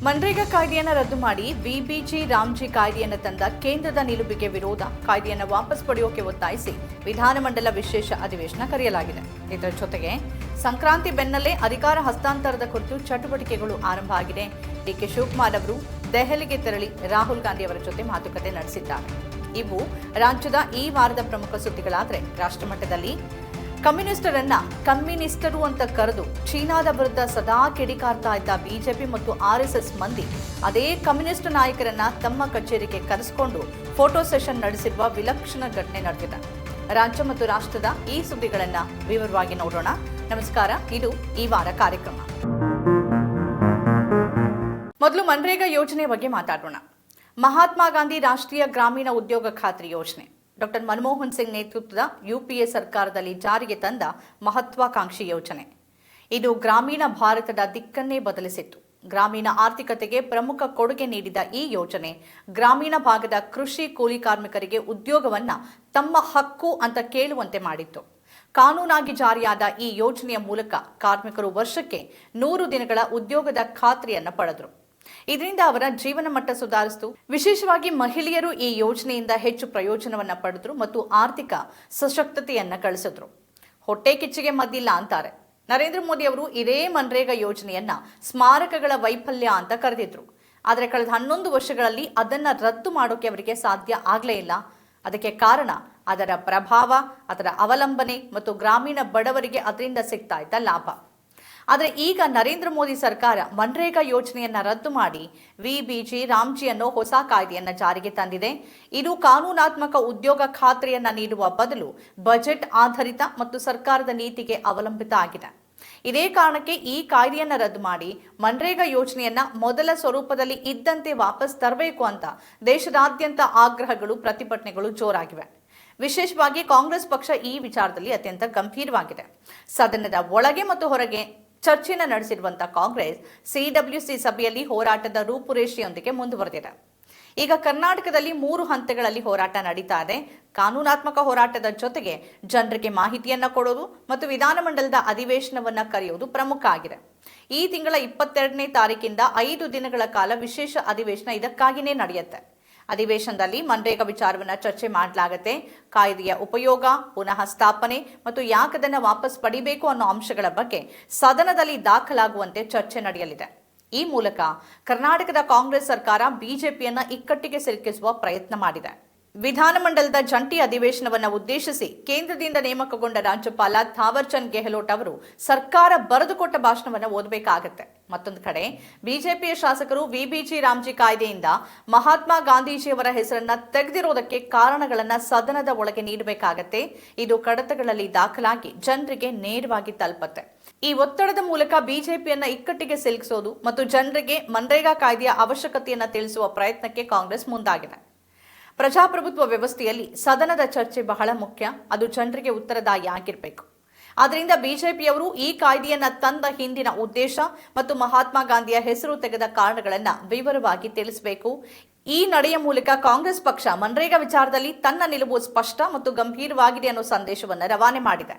ಮನ್ರೇಗಾ ಕಾಯ್ದೆಯನ್ನು ರದ್ದು ಮಾಡಿ ವಿಬಿಜಿ ರಾಮ್ಜಿ ಕಾಯ್ದೆಯನ್ನು ತಂದ ಕೇಂದ್ರದ ನಿಲುವಿಗೆ ವಿರೋಧ. ಕಾಯ್ದೆಯನ್ನು ವಾಪಸ್ ಪಡೆಯೋಕೆ ಒತ್ತಾಯಿಸಿ ವಿಧಾನಮಂಡಲ ವಿಶೇಷ ಅಧಿವೇಶನ ಕರೆಯಲಾಗಿದೆ. ಇದರ ಜೊತೆಗೆ ಸಂಕ್ರಾಂತಿ ಬೆನ್ನಲ್ಲೇ ಅಧಿಕಾರ ಹಸ್ತಾಂತರದ ಕುರಿತು ಚಟುವಟಿಕೆಗಳು ಆರಂಭ ಆಗಿದೆ. ಡಿಕೆ ಶಿವಕುಮಾರ್ ಅವರು ದೆಹಲಿಗೆ ತೆರಳಿ ರಾಹುಲ್ ಗಾಂಧಿ ಅವರ ಜೊತೆ ಮಾತುಕತೆ ನಡೆಸಿದ್ದಾರೆ. ಇವು ರಾಜ್ಯದ ಈ ವಾರದ ಪ್ರಮುಖ ಸುದ್ದಿಗಳಾದರೆ, ರಾಷ್ಟ್ರಮಟ್ಟದಲ್ಲಿ ಕಮ್ಯುನಿಸ್ಟರು ಅಂತ ಕರೆದು ಚೀನಾದ ವಿರುದ್ಧ ಸದಾ ಕಿಡಿಕಾರ್ತಾ ಇದ್ದ ಬಿಜೆಪಿ ಮತ್ತು ಆರ್ಎಸ್ಎಸ್ ಮಂದಿ ಅದೇ ಕಮ್ಯುನಿಸ್ಟ್ ನಾಯಕರನ್ನ ತಮ್ಮ ಕಚೇರಿಗೆ ಕರೆಸಿಕೊಂಡು ಫೋಟೋ ಸೆಷನ್ ನಡೆಸಿರುವ ವಿಲಕ್ಷಣ ಘಟನೆ ನಡೆದಿದೆ. ರಾಜ್ಯ ಮತ್ತು ರಾಷ್ಟ್ರದ ಈ ಸುದ್ದಿಗಳನ್ನ ವಿವರವಾಗಿ ನೋಡೋಣ. ನಮಸ್ಕಾರ, ಇದು ಈ ವಾರ ಕಾರ್ಯಕ್ರಮ. ಮೊದಲು ಮನ್ರೇಗಾ ಯೋಜನೆ ಬಗ್ಗೆ ಮಾತಾಡೋಣ. ಮಹಾತ್ಮ ಗಾಂಧಿ ರಾಷ್ಟ್ರೀಯ ಗ್ರಾಮೀಣ ಉದ್ಯೋಗ ಖಾತ್ರಿ ಯೋಜನೆ ಡಾಕ್ಟರ್ ಮನಮೋಹನ್ ಸಿಂಗ್ ನೇತೃತ್ವದ ಯುಪಿಎ ಸರ್ಕಾರದಲ್ಲಿ ಜಾರಿಗೆ ತಂದ ಮಹತ್ವಾಕಾಂಕ್ಷಿ ಯೋಜನೆ. ಇದು ಗ್ರಾಮೀಣ ಭಾರತದ ದಿಕ್ಕನ್ನೇ ಬದಲಿಸಿತ್ತು. ಗ್ರಾಮೀಣ ಆರ್ಥಿಕತೆಗೆ ಪ್ರಮುಖ ಕೊಡುಗೆ ನೀಡಿದ ಈ ಯೋಜನೆ ಗ್ರಾಮೀಣ ಭಾಗದ ಕೃಷಿ ಕೂಲಿ ಕಾರ್ಮಿಕರಿಗೆ ಉದ್ಯೋಗವನ್ನ ತಮ್ಮ ಹಕ್ಕು ಅಂತ ಕೇಳುವಂತೆ ಮಾಡಿತ್ತು. ಕಾನೂನಾಗಿ ಜಾರಿಯಾದ ಈ ಯೋಜನೆಯ ಮೂಲಕ ಕಾರ್ಮಿಕರು ವರ್ಷಕ್ಕೆ 100 ದಿನಗಳ ಉದ್ಯೋಗದ ಖಾತ್ರಿಯನ್ನ ಪಡೆದರು. ಇದರಿಂದ ಅವರ ಜೀವನ ಮಟ್ಟ ಸುಧಾರಿಸಿತು. ವಿಶೇಷವಾಗಿ ಮಹಿಳೆಯರು ಈ ಯೋಜನೆಯಿಂದ ಹೆಚ್ಚು ಪ್ರಯೋಜನವನ್ನ ಪಡೆದರು ಮತ್ತು ಆರ್ಥಿಕ ಸಶಕ್ತತೆಯನ್ನ ಗಳಿಸಿದ್ರು. ಹೊಟ್ಟೆ ಕಿಚ್ಚಿಗೆ ಮದ್ದಿಲ್ಲ ಅಂತಾರೆ. ನರೇಂದ್ರ ಮೋದಿ ಅವರು ಇದೇ ಮನ್ರೇಗಾ ಯೋಜನೆಯನ್ನ ಸ್ಮಾರಕಗಳ ವೈಫಲ್ಯ ಅಂತ ಕರೆದಿದ್ರು. ಆದರೆ ಕಳೆದ 11 ವರ್ಷಗಳಲ್ಲಿ ಅದನ್ನ ರದ್ದು ಮಾಡೋಕೆ ಅವರಿಗೆ ಸಾಧ್ಯ ಆಗಲೇ ಇಲ್ಲ. ಅದಕ್ಕೆ ಕಾರಣ ಅದರ ಪ್ರಭಾವ, ಅದರ ಅವಲಂಬನೆ ಮತ್ತು ಗ್ರಾಮೀಣ ಬಡವರಿಗೆ ಅದರಿಂದ ಸಿಗ್ತಾ ಇದ್ದ ಲಾಭ. ಆದರೆ ಈಗ ನರೇಂದ್ರ ಮೋದಿ ಸರ್ಕಾರ ಮನ್ರೇಗಾ ಯೋಜನೆಯನ್ನ ರದ್ದು ಮಾಡಿ ವಿಬಿಜಿ ರಾಮ್ಜಿ ಅನ್ನೋ ಹೊಸ ಕಾಯ್ದೆಯನ್ನ ಜಾರಿಗೆ ತಂದಿದೆ. ಇದು ಕಾನೂನಾತ್ಮಕ ಉದ್ಯೋಗ ಖಾತ್ರಿಯನ್ನ ನೀಡುವ ಬದಲು ಬಜೆಟ್ ಆಧಾರಿತ ಮತ್ತು ಸರ್ಕಾರದ ನೀತಿಗೆ ಅವಲಂಬಿತ ಆಗಿದೆ. ಇದೇ ಕಾರಣಕ್ಕೆ ಈ ಕಾಯ್ದೆಯನ್ನ ರದ್ದು ಮಾಡಿ ಮನ್ರೇಗಾ ಯೋಜನೆಯನ್ನ ಮೊದಲ ಸ್ವರೂಪದಲ್ಲಿ ಇದ್ದಂತೆ ವಾಪಸ್ ತರಬೇಕು ಅಂತ ದೇಶದಾದ್ಯಂತ ಆಗ್ರಹಗಳು, ಪ್ರತಿಭಟನೆಗಳು ಜೋರಾಗಿವೆ. ವಿಶೇಷವಾಗಿ ಕಾಂಗ್ರೆಸ್ ಪಕ್ಷ ಈ ವಿಚಾರದಲ್ಲಿ ಅತ್ಯಂತ ಗಂಭೀರವಾಗಿದೆ. ಸದನದ ಒಳಗೆ ಮತ್ತು ಹೊರಗೆ ಚರ್ಚೆಯನ್ನು ನಡೆಸಿರುವಂತಹ ಕಾಂಗ್ರೆಸ್ ಸಿಡಬ್ಲ್ಯೂಸಿ ಸಭೆಯಲ್ಲಿ ಹೋರಾಟದ ರೂಪುರೇಷೆಯೊಂದಿಗೆ ಮುಂದುವರೆದಿದೆ. ಈಗ ಕರ್ನಾಟಕದಲ್ಲಿ 3 ಹಂತಗಳಲ್ಲಿ ಹೋರಾಟ ನಡೀತಾ ಇದೆ. ಕಾನೂನಾತ್ಮಕ ಹೋರಾಟದ ಜೊತೆಗೆ ಜನರಿಗೆ ಮಾಹಿತಿಯನ್ನ ಕೊಡೋದು ಮತ್ತು ವಿಧಾನಮಂಡಲದ ಅಧಿವೇಶನವನ್ನ ಕರೆಯುವುದು ಪ್ರಮುಖ ಆಗಿದೆ. ಈ ತಿಂಗಳ 22ನೇ ತಾರೀಕಿಂದ 5 ದಿನಗಳ ಕಾಲ ವಿಶೇಷ ಅಧಿವೇಶನ ಇದಕ್ಕಾಗಿಯೇ ನಡೆಯುತ್ತೆ. ಅಧಿವೇಶನದಲ್ಲಿ ಮನ್ರೇಗಾ ವಿಚಾರವನ್ನ ಚರ್ಚೆ ಮಾಡಲಾಗುತ್ತೆ. ಕಾಯ್ದೆಯ ಉಪಯೋಗ, ಪುನಃ ಸ್ಥಾಪನೆ ಮತ್ತು ಯಾಕದನ್ನ ವಾಪಸ್ ಪಡಿಬೇಕು ಅನ್ನೋ ಅಂಶಗಳ ಬಗ್ಗೆ ಸದನದಲ್ಲಿ ದಾಖಲಾಗುವಂತೆ ಚರ್ಚೆ ನಡೆಯಲಿದೆ. ಈ ಮೂಲಕ ಕರ್ನಾಟಕದ ಕಾಂಗ್ರೆಸ್ ಸರ್ಕಾರ ಬಿಜೆಪಿಯನ್ನ ಇಕ್ಕಟ್ಟಿಗೆ ಸಿಲುಕಿಸುವ ಪ್ರಯತ್ನ ಮಾಡಿದೆ. ವಿಧಾನಮಂಡಲದ ಜಂಟಿ ಅಧಿವೇಶನವನ್ನು ಉದ್ದೇಶಿಸಿ ಕೇಂದ್ರದಿಂದ ನೇಮಕಗೊಂಡ ರಾಜ್ಯಪಾಲ ಥಾವರ್ ಚಂದ್ ಗೆಹ್ಲೋಟ್ ಅವರು ಸರ್ಕಾರ ಬರೆದುಕೊಟ್ಟ ಭಾಷಣವನ್ನು ಓದಬೇಕಾಗತ್ತೆ. ಮತ್ತೊಂದು ಕಡೆ ಬಿಜೆಪಿಯ ಶಾಸಕರು ವಿಬಿಜಿ ರಾಮ್ಜಿ ಕಾಯ್ದೆಯಿಂದ ಮಹಾತ್ಮ ಗಾಂಧೀಜಿಯವರ ಹೆಸರನ್ನ ತೆಗೆದಿರೋದಕ್ಕೆ ಕಾರಣಗಳನ್ನ ಸದನದ ಒಳಗೆ ನೀಡಬೇಕಾಗತ್ತೆ. ಇದು ಕಡತಗಳಲ್ಲಿ ದಾಖಲಾಗಿ ಜನರಿಗೆ ನೇರವಾಗಿ ತಲುಪತ್ತೆ. ಈ ಒತ್ತಡದ ಮೂಲಕ ಬಿಜೆಪಿಯನ್ನ ಇಕ್ಕಟ್ಟಿಗೆ ಸಿಲುಕಿಸೋದು ಮತ್ತು ಜನರಿಗೆ ಮನ್ರೇಗಾ ಕಾಯ್ದೆಯ ಅವಶ್ಯಕತೆಯನ್ನ ತಿಳಿಸುವ ಪ್ರಯತ್ನಕ್ಕೆ ಕಾಂಗ್ರೆಸ್ ಮುಂದಾಗಿದೆ. ಪ್ರಜಾಪ್ರಭುತ್ವ ವ್ಯವಸ್ಥೆಯಲ್ಲಿ ಸದನದ ಚರ್ಚೆ ಬಹಳ ಮುಖ್ಯ. ಅದು ಜನರಿಗೆ ಉತ್ತರದಾಯಿ ಆಗಿರಬೇಕು. ಆದ್ದರಿಂದ ಬಿಜೆಪಿಯವರು ಈ ಕಾಯ್ದೆಯನ್ನ ತಂದ ಹಿಂದಿನ ಉದ್ದೇಶ ಮತ್ತು ಮಹಾತ್ಮ ಗಾಂಧಿಯ ಹೆಸರು ತೆಗೆದ ಕಾರಣಗಳನ್ನ ವಿವರವಾಗಿ ತಿಳಿಸಬೇಕು. ಈ ನಡೆಯ ಮೂಲಕ ಕಾಂಗ್ರೆಸ್ ಪಕ್ಷ ಮನ್ರೇಗಾ ವಿಚಾರದಲ್ಲಿ ತನ್ನ ನಿಲುವು ಸ್ಪಷ್ಟ ಮತ್ತು ಗಂಭೀರವಾಗಿದೆ ಅನ್ನೋ ಸಂದೇಶವನ್ನು ರವಾನೆ ಮಾಡಿದೆ.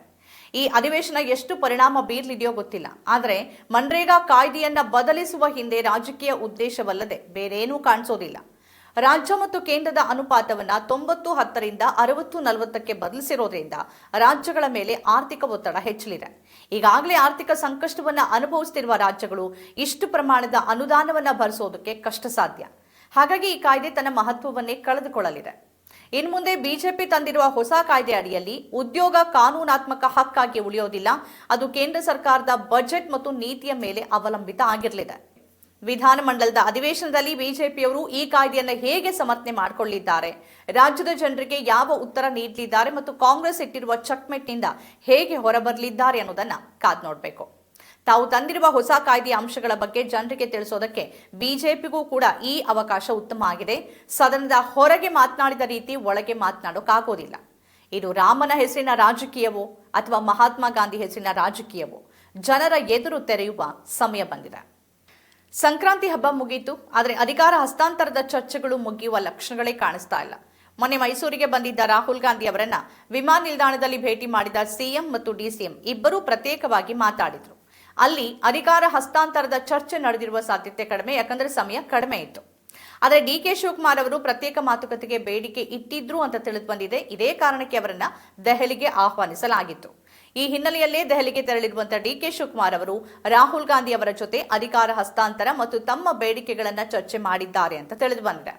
ಈ ಅಧಿವೇಶನ ಎಷ್ಟು ಪರಿಣಾಮ ಬೀರಲಿದೆಯೋ ಗೊತ್ತಿಲ್ಲ. ಆದರೆ ಮನ್ರೇಗಾ ಕಾಯ್ದೆಯನ್ನ ಬದಲಿಸುವ ಹಿಂದೆ ರಾಜಕೀಯ ಉದ್ದೇಶವಲ್ಲದೆ ಬೇರೇನೂ ಕಾಣಿಸೋದಿಲ್ಲ. ರಾಜ್ಯ ಮತ್ತು ಕೇಂದ್ರದ ಅನುಪಾತವನ್ನ 90-10ರಿಂದ 60-40ಕ್ಕೆ ಬದಲಿಸಿರೋದ್ರಿಂದ ರಾಜ್ಯಗಳ ಮೇಲೆ ಆರ್ಥಿಕ ಒತ್ತಡ ಹೆಚ್ಚಲಿದೆ. ಈಗಾಗಲೇ ಆರ್ಥಿಕ ಸಂಕಷ್ಟವನ್ನ ಅನುಭವಿಸುತ್ತಿರುವ ರಾಜ್ಯಗಳು ಇಷ್ಟು ಪ್ರಮಾಣದ ಅನುದಾನವನ್ನ ಭರಿಸೋದಕ್ಕೆ ಕಷ್ಟ ಸಾಧ್ಯ. ಹಾಗಾಗಿ ಈ ಕಾಯ್ದೆ ತನ್ನ ಮಹತ್ವವನ್ನೇ ಕಳೆದುಕೊಳ್ಳಲಿದೆ. ಇನ್ನು ಮುಂದೆ ಬಿಜೆಪಿ ತಂದಿರುವ ಹೊಸ ಕಾಯ್ದೆ ಅಡಿಯಲ್ಲಿ ಉದ್ಯೋಗ ಕಾನೂನಾತ್ಮಕ ಹಕ್ಕಾಗಿ ಉಳಿಯೋದಿಲ್ಲ. ಅದು ಕೇಂದ್ರ ಸರ್ಕಾರದ ಬಜೆಟ್ ಮತ್ತು ನೀತಿಯ ಮೇಲೆ ಅವಲಂಬಿತ ಆಗಿರಲಿದೆ. ವಿಧಾನಮಂಡಲದ ಅಧಿವೇಶನದಲ್ಲಿ ಬಿಜೆಪಿಯವರು ಈ ಕಾಯ್ದೆಯನ್ನು ಹೇಗೆ ಸಮರ್ಥನೆ ಮಾಡಿಕೊಳ್ಳಿದ್ದಾರೆ, ರಾಜ್ಯದ ಜನರಿಗೆ ಯಾವ ಉತ್ತರ ನೀಡಲಿದ್ದಾರೆ ಮತ್ತು ಕಾಂಗ್ರೆಸ್ ಇಟ್ಟಿರುವ ಚಕ್ಮೆಟ್ನಿಂದ ಹೇಗೆ ಹೊರಬರಲಿದ್ದಾರೆ ಅನ್ನೋದನ್ನ ಕಾದ್ ನೋಡಬೇಕು. ತಾವು ತಂದಿರುವ ಹೊಸ ಕಾಯ್ದೆಯ ಅಂಶಗಳ ಬಗ್ಗೆ ಜನರಿಗೆ ತಿಳಿಸೋದಕ್ಕೆ ಬಿಜೆಪಿಗೂ ಕೂಡ ಈ ಅವಕಾಶ ಉತ್ತಮ ಆಗಿದೆ. ಸದನದ ಹೊರಗೆ ಮಾತನಾಡಿದ ರೀತಿ ಒಳಗೆ ಮಾತನಾಡೋಕ್ಕಾಗೋದಿಲ್ಲ. ಇದು ರಾಮನ ಹೆಸರಿನ ರಾಜಕೀಯವೋ ಅಥವಾ ಮಹಾತ್ಮ ಗಾಂಧಿ ಹೆಸರಿನ ರಾಜಕೀಯವೋ ಜನರ ಎದುರು ತೆರೆಯುವ ಸಮಯ ಬಂದಿದೆ. ಸಂಕ್ರಾಂತಿ ಹಬ್ಬ ಮುಗಿಯಿತು. ಆದರೆ ಅಧಿಕಾರ ಹಸ್ತಾಂತರದ ಚರ್ಚೆಗಳು ಮುಗಿಯುವ ಲಕ್ಷಣಗಳೇ ಕಾಣಿಸ್ತಾ ಇಲ್ಲ. ಮೊನ್ನೆ ಮೈಸೂರಿಗೆ ಬಂದಿದ್ದ ರಾಹುಲ್ ಗಾಂಧಿ ಅವರನ್ನ ವಿಮಾನ ನಿಲ್ದಾಣದಲ್ಲಿ ಭೇಟಿ ಮಾಡಿದ ಸಿಎಂ ಮತ್ತು ಡಿಸಿಎಂ ಇಬ್ಬರೂ ಪ್ರತ್ಯೇಕವಾಗಿ ಮಾತಾಡಿದ್ರು. ಅಲ್ಲಿ ಅಧಿಕಾರ ಹಸ್ತಾಂತರದ ಚರ್ಚೆ ನಡೆದಿರುವ ಸಾಧ್ಯತೆ ಕಡಿಮೆ, ಯಾಕಂದ್ರೆ ಸಮಯ ಕಡಿಮೆ ಇತ್ತು. ಆದರೆ ಡಿಕೆ ಶಿವಕುಮಾರ್ ಅವರು ಪ್ರತ್ಯೇಕ ಮಾತುಕತೆಗೆ ಬೇಡಿಕೆ ಇಟ್ಟಿದ್ರು ಅಂತ ತಿಳಿದು ಬಂದಿದೆ. ಇದೇ ಕಾರಣಕ್ಕೆ ಅವರನ್ನ ದೆಹಲಿಗೆ ಆಹ್ವಾನಿಸಲಾಗಿತ್ತು. ಈ ಹಿನ್ನೆಲೆಯಲ್ಲೇ ದೆಹಲಿಗೆ ತೆರಳಿರುವಂತಹ ಡಿಕೆ ಶಿವಕುಮಾರ್ ಅವರು ರಾಹುಲ್ ಗಾಂಧಿ ಅವರ ಜೊತೆ ಅಧಿಕಾರ ಹಸ್ತಾಂತರ ಮತ್ತು ತಮ್ಮ ಬೇಡಿಕೆಗಳನ್ನ ಚರ್ಚೆ ಮಾಡಿದ್ದಾರೆ ಅಂತ ತಿಳಿದು ಬಂದಿದೆ.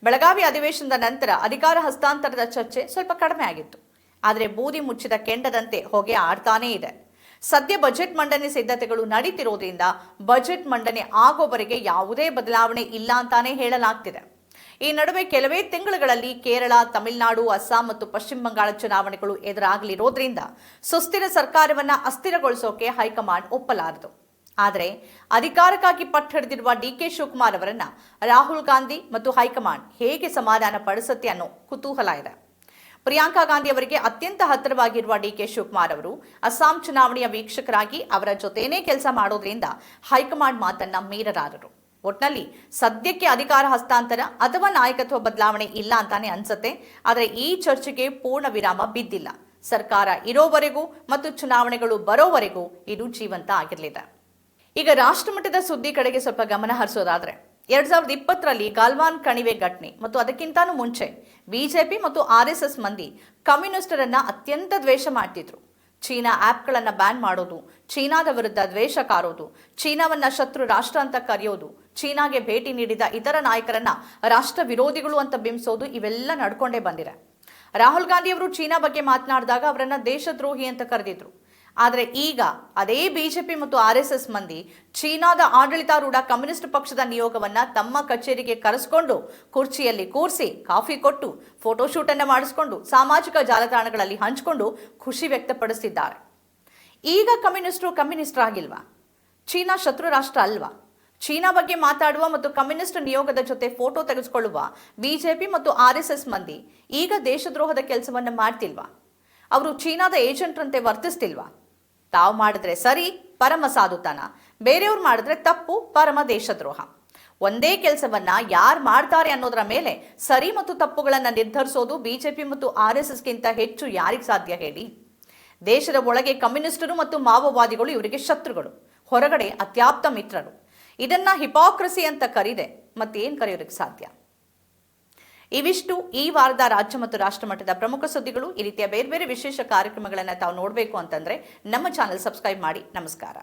ಬೆಳಗಾವಿ ಅಧಿವೇಶನದ ನಂತರ ಅಧಿಕಾರ ಹಸ್ತಾಂತರದ ಚರ್ಚೆ ಸ್ವಲ್ಪ ಕಡಿಮೆ ಆಗಿತ್ತು. ಆದರೆ ಬೂದಿ ಮುಚ್ಚಿದ ಕೆಂಡದಂತೆ ಹೊಗೆ ಆಡ್ತಾನೇ ಇದೆ. ಸದ್ಯ ಬಜೆಟ್ ಮಂಡನೆ ಸಿದ್ಧತೆಗಳು ನಡೀತಿರೋದ್ರಿಂದ ಬಜೆಟ್ ಮಂಡನೆ ಆಗೋವರೆಗೆ ಯಾವುದೇ ಬದಲಾವಣೆ ಇಲ್ಲ ಅಂತಾನೆ ಹೇಳಲಾಗ್ತಿದೆ. ಈ ನಡುವೆ ಕೆಲವೇ ತಿಂಗಳುಗಳಲ್ಲಿ ಕೇರಳ, ತಮಿಳುನಾಡು, ಅಸ್ಸಾಂ ಮತ್ತು ಪಶ್ಚಿಮ ಬಂಗಾಳ ಚುನಾವಣೆಗಳು ಎದುರಾಗಲಿರೋದ್ರಿಂದ ಸುಸ್ಥಿರ ಸರ್ಕಾರವನ್ನ ಅಸ್ಥಿರಗೊಳಿಸೋಕೆ ಹೈಕಮಾಂಡ್ ಒಪ್ಪಲಾರದು. ಆದರೆ ಅಧಿಕಾರಕ್ಕಾಗಿ ಪಟ್ಟು ಹಿಡಿದಿರುವ ಡಿಕೆ ಶಿವಕುಮಾರ್ ಅವರನ್ನ ರಾಹುಲ್ ಗಾಂಧಿ ಮತ್ತು ಹೈಕಮಾಂಡ್ ಹೇಗೆ ಸಮಾಧಾನ ಪಡಿಸುತ್ತೆ ಅನ್ನೋ ಕುತೂಹಲ ಇದೆ. ಪ್ರಿಯಾಂಕಾ ಗಾಂಧಿ ಅವರಿಗೆ ಅತ್ಯಂತ ಹತ್ತಿರವಾಗಿರುವ ಡಿಕೆ ಶಿವಕುಮಾರ್ ಅವರು ಅಸ್ಸಾಂ ಚುನಾವಣೆಯ ವೀಕ್ಷಕರಾಗಿ ಅವರ ಜೊತೆನೇ ಕೆಲಸ ಮಾಡೋದ್ರಿಂದ ಹೈಕಮಾಂಡ್ ಮಾತನ್ನ ಮೀರಲಾರರು. ಒಟ್ನಲ್ಲಿ ಸದ್ಯಕ್ಕೆ ಅಧಿಕಾರ ಹಸ್ತಾಂತರ ಅಥವಾ ನಾಯಕತ್ವ ಬದಲಾವಣೆ ಇಲ್ಲ ಅಂತಾನೆ ಅನ್ಸುತ್ತೆ. ಆದರೆ ಈ ಚರ್ಚೆಗೆ ಪೂರ್ಣ ವಿರಾಮ ಬಿದ್ದಿಲ್ಲ. ಸರ್ಕಾರ ಇರೋವರೆಗೂ ಮತ್ತು ಚುನಾವಣೆಗಳು ಬರೋವರೆಗೂ ಇದು ಜೀವಂತ ಆಗಿರಲಿದೆ. ಈಗ ರಾಷ್ಟ್ರಮಟ್ಟದ ಸುದ್ದಿ ಕಡೆಗೆ ಸ್ವಲ್ಪ ಗಮನ ಹರಿಸೋದಾದ್ರೆ 2020ರಲ್ಲಿ ಗಾಲ್ವಾನ್ ಕಣಿವೆ ಘಟನೆ ಮತ್ತು ಅದಕ್ಕಿಂತಾನೂ ಮುಂಚೆ ಬಿಜೆಪಿ ಮತ್ತು ಆರ್ಎಸ್ಎಸ್ ಮಂದಿ ಕಮ್ಯುನಿಸ್ಟರನ್ನ ಅತ್ಯಂತ ದ್ವೇಷ ಮಾಡ್ತಿದ್ರು. ಚೀನಾ ಆ್ಯಪ್ಗಳನ್ನು ಬ್ಯಾನ್ ಮಾಡೋದು, ಚೀನಾದ ವಿರುದ್ಧ ದ್ವೇಷ ಕಾರೋದು, ಚೀನಾವನ್ನ ಶತ್ರು ರಾಷ್ಟ್ರ ಅಂತ ಕರೆಯೋದು, ಚೀನಾಗೆ ಭೇಟಿ ನೀಡಿದ ಇತರ ನಾಯಕರನ್ನ ರಾಷ್ಟ್ರ ವಿರೋಧಿಗಳು ಅಂತ ಬಿಂಬಿಸೋದು ಇವೆಲ್ಲ ನಡ್ಕೊಂಡೇ ಬಂದಿದೆ. ರಾಹುಲ್ ಗಾಂಧಿ ಅವರು ಚೀನಾ ಬಗ್ಗೆ ಮಾತನಾಡಿದಾಗ ಅವರನ್ನ ದೇಶದ್ರೋಹಿ ಅಂತ ಕರೆದಿದ್ರು. ಆದರೆ ಈಗ ಅದೇ ಬಿಜೆಪಿ ಮತ್ತು ಆರ್ಎಸ್ಎಸ್ ಮಂದಿ ಚೀನಾದ ಆಡಳಿತಾರೂಢ ಕಮ್ಯುನಿಸ್ಟ್ ಪಕ್ಷದ ನಿಯೋಗವನ್ನ ತಮ್ಮ ಕಚೇರಿಗೆ ಕರೆಸಿಕೊಂಡು ಕುರ್ಚಿಯಲ್ಲಿ ಕೂರಿಸಿ ಕಾಫಿ ಕೊಟ್ಟು ಫೋಟೋಶೂಟ್ ಅನ್ನು ಮಾಡಿಸಿಕೊಂಡು ಸಾಮಾಜಿಕ ಜಾಲತಾಣಗಳಲ್ಲಿ ಹಂಚಿಕೊಂಡು ಖುಷಿ ವ್ಯಕ್ತಪಡಿಸಿದ್ದಾರೆ. ಈಗ ಕಮ್ಯುನಿಸ್ಟರ್ ಆಗಿಲ್ವಾ? ಚೀನಾ ಶತ್ರು ರಾಷ್ಟ್ರ ಅಲ್ವಾ? ಚೀನಾ ಬಗ್ಗೆ ಮಾತಾಡುವ ಮತ್ತು ಕಮ್ಯುನಿಸ್ಟ್ ನಿಯೋಗದ ಜೊತೆ ಫೋಟೋ ತೆಗೆದುಕೊಳ್ಳುವ ಬಿಜೆಪಿ ಮತ್ತು ಆರ್ಎಸ್ಎಸ್ ಮಂದಿ ಈಗ ದೇಶದ್ರೋಹದ ಕೆಲಸವನ್ನ ಮಾಡ್ತಿಲ್ವಾ? ಅವರು ಚೀನಾದ ಏಜೆಂಟ್ರಂತೆ ವರ್ತಿಸ್ತಿಲ್ವಾ? ತಾವು ಮಾಡಿದ್ರೆ ಸರಿ, ಪರಮ ಸಾಧುತನ, ಬೇರೆಯವ್ರು ಮಾಡಿದ್ರೆ ತಪ್ಪು, ಪರಮ ದೇಶದ್ರೋಹ. ಒಂದೇ ಕೆಲಸವನ್ನ ಯಾರು ಮಾಡ್ತಾರೆ ಅನ್ನೋದರ ಮೇಲೆ ಸರಿ ಮತ್ತು ತಪ್ಪುಗಳನ್ನ ನಿರ್ಧರಿಸೋದು ಬಿಜೆಪಿ ಮತ್ತು ಆರ್ಎಸ್ಎಸ್ಗಿಂತ ಹೆಚ್ಚು ಯಾರಿಗೆ ಸಾಧ್ಯ ಹೇಳಿ? ದೇಶದ ಒಳಗೆ ಕಮ್ಯುನಿಸ್ಟರು ಮತ್ತು ಮಾವೋವಾದಿಗಳು ಇವರಿಗೆ ಶತ್ರುಗಳು, ಹೊರಗಡೆ ಅತ್ಯಾಪ್ತ ಮಿತ್ರರು. ಇದನ್ನ ಹಿಪಾಕ್ರಸಿ ಅಂತ ಕರೀದೆ ಮತ್ತೇನ್ ಕರೆಯೋದಕ್ಕೆ ಸಾಧ್ಯ? ಇವಿಷ್ಟು ಈ ವಾರದ ರಾಜ್ಯ ಮತ್ತು ರಾಷ್ಟ್ರ ಮಟ್ಟದ ಪ್ರಮುಖ ಸುದ್ದಿಗಳು. ಈ ರೀತಿಯ ಬೇರೆ ಬೇರೆ ವಿಶೇಷ ಕಾರ್ಯಕ್ರಮಗಳನ್ನು ತಾವು ನೋಡಬೇಕು ಅಂತಂದ್ರೆ ನಮ್ಮ ಚಾನೆಲ್ ಸಬ್ಸ್ಕ್ರೈಬ್ ಮಾಡಿ. ನಮಸ್ಕಾರ.